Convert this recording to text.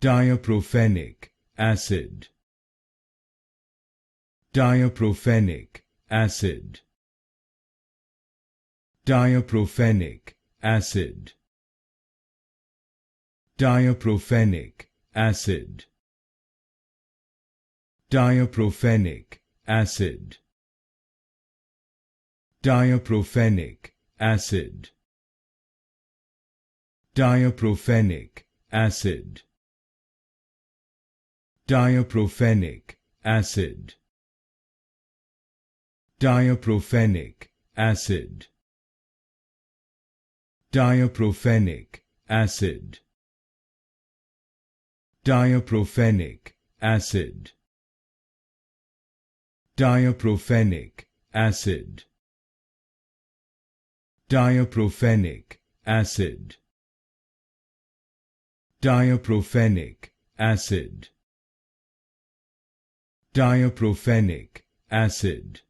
Tiaprofenic acid. Tiaprofenic acid. Tiaprofenic acid. Tiaprofenic acid. Tiaprofenic acid. Tiaprofenic acid. Tiaprofenic acid. Tiaprofenic acid. Tiaprofenic acid. Tiaprofenic acid. Tiaprofenic acid. Tiaprofenic acid. Tiaprofenic acid. Tiaprofenic acid. Tiaprofenic acid.